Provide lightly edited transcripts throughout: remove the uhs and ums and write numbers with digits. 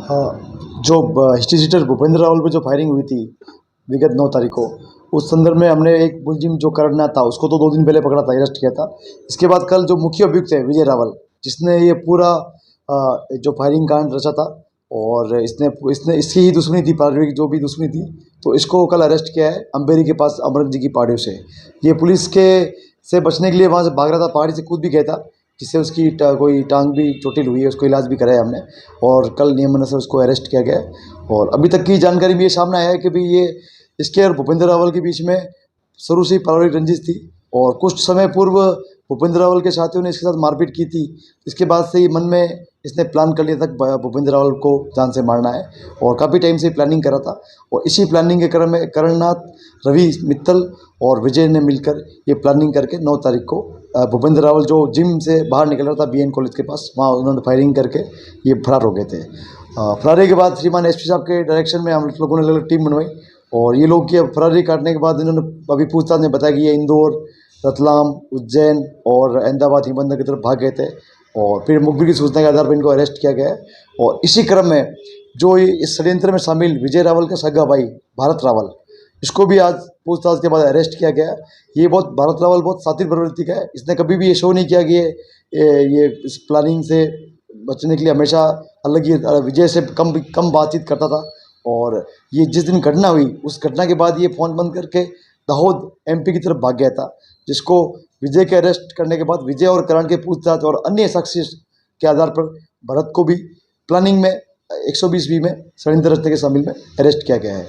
हाँ, जो history sheeter Bhupendra Rawal पे जो फायरिंग हुई थी विगत 9 तारीख को, उस संदर्भ में हमने एक मुलजिम जो करना था उसको तो 2 दिन पहले पकड़ा था, अरेस्ट किया था। इसके बाद कल जो मुख्य अभियुक्त है विजय रावल, जिसने ये पूरा जो फायरिंग कांड रचा था और इसने इसने इसकी ही दुश्मनी थी, पारिवारिक जो भी दुश्मनी थी, तो इसको कल अरेस्ट किया है अम्बेरी के पास अमरक जी की पहाड़ियों से। ये पुलिस के से बचने के लिए वहाँ से भाग रहा था, पहाड़ी से कूद भी गया था, जिससे उसकी कोई टांग भी चोटिल हुई है, उसको इलाज भी कराया हमने और कल नियमानुसार उसको अरेस्ट किया गया है। और अभी तक की जानकारी में ये सामने आया है कि भाई ये इसके और भूपेंद्र रावल के बीच में शुरू से ही पारिवारिक रंजिश थी और कुछ समय पूर्व भूपेंद्र रावल के साथियों ने इसके साथ मारपीट की थी। इसके बाद से ही मन में इसने प्लान कर लिया था कि भूपेंद्र रावल को जान से मारना है और काफ़ी टाइम से प्लानिंग करा था। और इसी प्लानिंग के क्रम में करणनाथ, रवि मित्तल और विजय ने मिलकर ये प्लानिंग करके 9 तारीख को भूपेंद्र रावल जो जिम से बाहर निकल रहा था बीएन कॉलेज के पास, वहाँ उन्होंने फायरिंग करके ये फरार हो गए थे। फरारी के बाद श्रीमान एसपी साहब के डायरेक्शन में हम लोगों ने अलग टीम बनवाई और ये लोग की फरारी काटने के बाद इन्होंने अभी पूछताछ में बताया कि ये इंदौर, रतलाम, उज्जैन और अहमदाबाद, हिमंदर की तरफ भाग गए थे और फिर मुखबिर की सूचना के आधार पर इनको अरेस्ट किया गया है। और इसी क्रम में जो इस षड्यंत्र में शामिल विजय रावल का सगा भाई भारत रावल, इसको भी आज पूछताछ के बाद अरेस्ट किया गया है। ये भारत रावल बहुत शातिर प्रवृत्ति का है। इसने कभी भी ये शो नहीं किया कि ये इस प्लानिंग से बचने के लिए हमेशा अलग ही विजय से कम बातचीत करता था। और ये जिस दिन घटना हुई उस घटना के बाद ये फ़ोन बंद करके दाहोद एमपी की तरफ भाग गया था, जिसको विजय के अरेस्ट करने के बाद विजय और करण के पूछताछ और अन्य साक्ष्य के आधार पर भरत को भी प्लानिंग में 120 में षड्यंत्र रचने के शामिल में अरेस्ट किया गया है।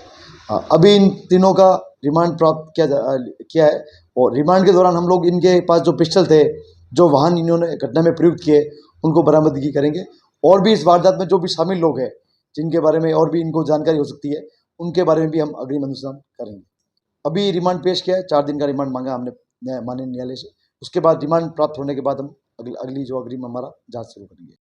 अभी इन तीनों का रिमांड प्राप्त किया है और रिमांड के दौरान हम लोग इनके पास जो पिस्टल थे, जो वाहन इन्होंने घटना में प्रयुक्त किए, उनको बरामदगी करेंगे और भी इस वारदात में जो भी शामिल लोग हैं जिनके बारे में और भी इनको जानकारी हो सकती है, उनके बारे में भी हम अग्रिम अनुसंधान करेंगे। अभी रिमांड पेश किया है, 4 दिन का रिमांड मांगा हमने माननीय न्यायालय से। उसके बाद रिमांड प्राप्त होने के बाद हम अगली जो अग्रिम हमारा जांच शुरू करेंगे।